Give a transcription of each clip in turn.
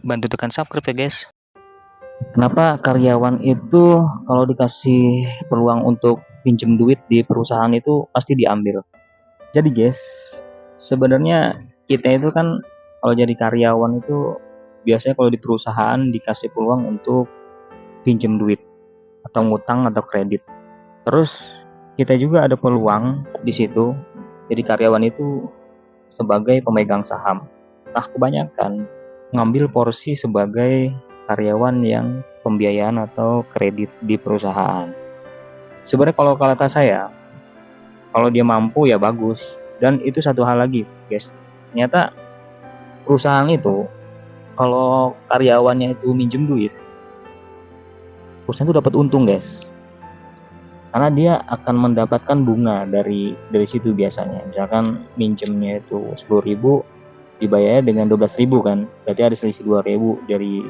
Bantu tekan subscribe ya guys. Kenapa karyawan itu kalau dikasih peluang untuk pinjem duit di perusahaan itu pasti diambil? Jadi guys, sebenarnya kita itu kan kalau jadi karyawan itu biasanya kalau di perusahaan dikasih peluang untuk pinjem duit atau ngutang atau kredit. Terus kita juga ada peluang di situ jadi karyawan itu sebagai pemegang saham. Nah, kebanyakan ngambil porsi sebagai karyawan yang pembiayaan atau kredit di perusahaan. Sebenarnya kalau kata saya, kalau dia mampu ya bagus. Dan itu satu hal lagi, guys. Ternyata perusahaan itu kalau karyawannya itu minjem duit, perusahaan itu dapat untung, guys. Karena dia akan mendapatkan bunga dari situ biasanya. Misalkan minjemnya itu 10.000, dibayarnya dengan 12.000 kan, berarti ada selisih 2.000 dari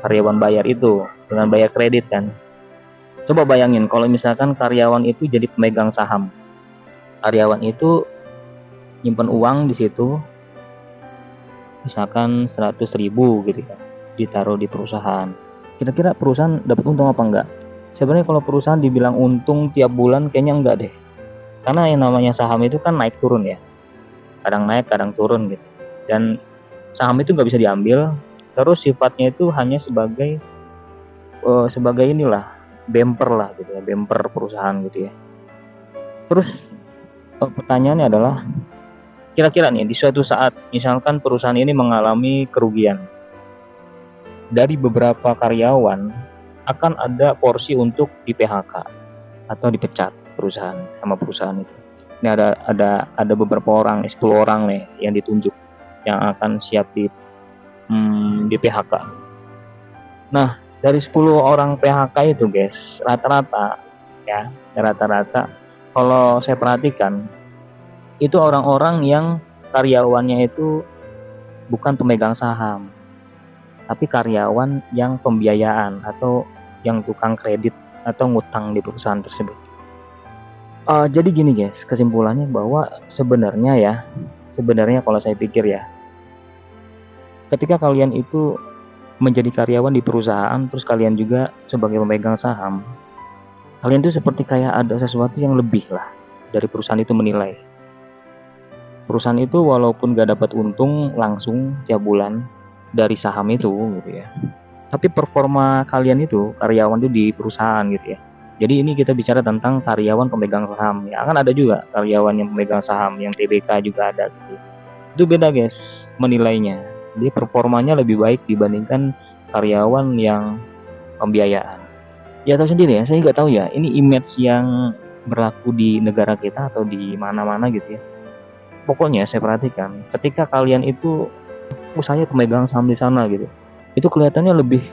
karyawan bayar itu dengan bayar kredit kan. Coba bayangin kalau misalkan karyawan itu jadi pemegang saham, karyawan itu nyimpen uang di situ misalkan 100.000 gitu kan, ditaruh di perusahaan, kira-kira perusahaan dapat untung apa enggak? Sebenarnya kalau perusahaan dibilang untung tiap bulan kayaknya enggak deh, karena yang namanya saham itu kan naik turun ya, kadang naik kadang turun gitu, dan saham itu nggak bisa diambil. Terus sifatnya itu hanya sebagai inilah bumper lah gitu ya, bumper perusahaan gitu ya. Terus pertanyaannya adalah, kira-kira nih di suatu saat misalkan perusahaan ini mengalami kerugian, dari beberapa karyawan akan ada porsi untuk di PHK atau dipecat sama perusahaan itu. Ini ada beberapa orang, 10 orang nih yang ditunjuk yang akan siap di PHK. Nah, dari 10 orang PHK itu guys, rata-rata kalau saya perhatikan itu orang-orang yang karyawannya itu bukan pemegang saham, tapi karyawan yang pembiayaan atau yang tukang kredit atau ngutang di perusahaan tersebut. Jadi gini guys, kesimpulannya bahwa sebenarnya kalau saya pikir ya, ketika kalian itu menjadi karyawan di perusahaan, terus kalian juga sebagai pemegang saham, kalian tuh seperti kayak ada sesuatu yang lebih lah dari perusahaan itu menilai. Perusahaan itu walaupun gak dapat untung langsung tiap bulan dari saham itu gitu ya, tapi performa kalian itu, karyawan itu di perusahaan gitu ya. Jadi ini kita bicara tentang karyawan pemegang saham. Ya kan ada juga karyawan yang pemegang saham, yang TBK juga ada gitu. Itu beda guys menilainya. Dia performanya lebih baik dibandingkan karyawan yang pembiayaan. Ya tahu sendiri ya, saya nggak tahu ya, ini image yang berlaku di negara kita atau di mana-mana gitu ya. Pokoknya saya perhatikan, ketika kalian itu saya pemegang saham di sana gitu, itu kelihatannya lebih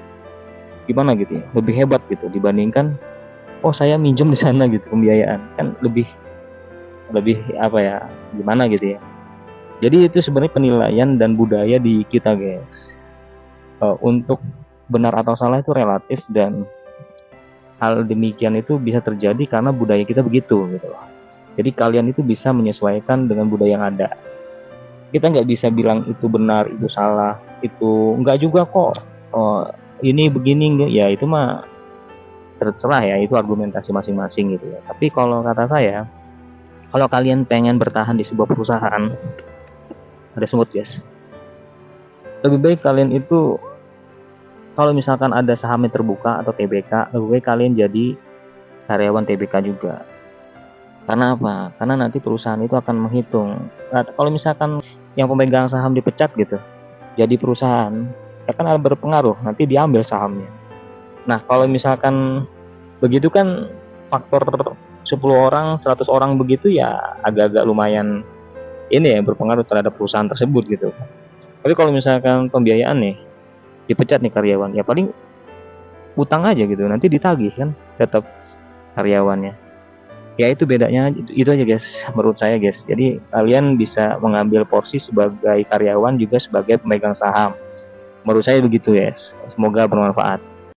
gimana gitu ya, lebih hebat gitu dibandingkan saya minjem di sana gitu, pembiayaan kan lebih apa ya, gimana gitu ya. Jadi itu sebenarnya penilaian dan budaya di kita guys. Untuk benar atau salah itu relatif, dan hal demikian itu bisa terjadi karena budaya kita begitu gitu loh. Jadi kalian itu bisa menyesuaikan dengan budaya yang ada. Kita nggak bisa bilang itu benar, itu salah, itu enggak juga kok. Ini begini, ya itu mah terserah ya, itu argumentasi masing-masing gitu ya. Tapi kalau kata saya, kalau kalian pengen bertahan di sebuah perusahaan, ada semut guys, lebih baik kalian itu kalau misalkan ada sahamnya terbuka atau TBK, lebih baik kalian jadi karyawan TBK juga. Karena apa? Karena nanti perusahaan itu akan menghitung. Nah, kalau misalkan yang pemegang saham dipecat gitu, jadi perusahaan akan berpengaruh, nanti diambil sahamnya. Nah, kalau misalkan begitu kan faktor 10 orang, 100 orang begitu ya agak-agak lumayan ini ya, berpengaruh terhadap perusahaan tersebut gitu. Tapi kalau misalkan pembiayaan nih, dipecat nih karyawan, ya paling utang aja gitu, nanti ditagih kan tetap karyawannya. Ya itu bedanya, itu aja guys menurut saya guys. Jadi kalian bisa mengambil porsi sebagai karyawan juga sebagai pemegang saham. Menurut saya begitu guys. Semoga bermanfaat.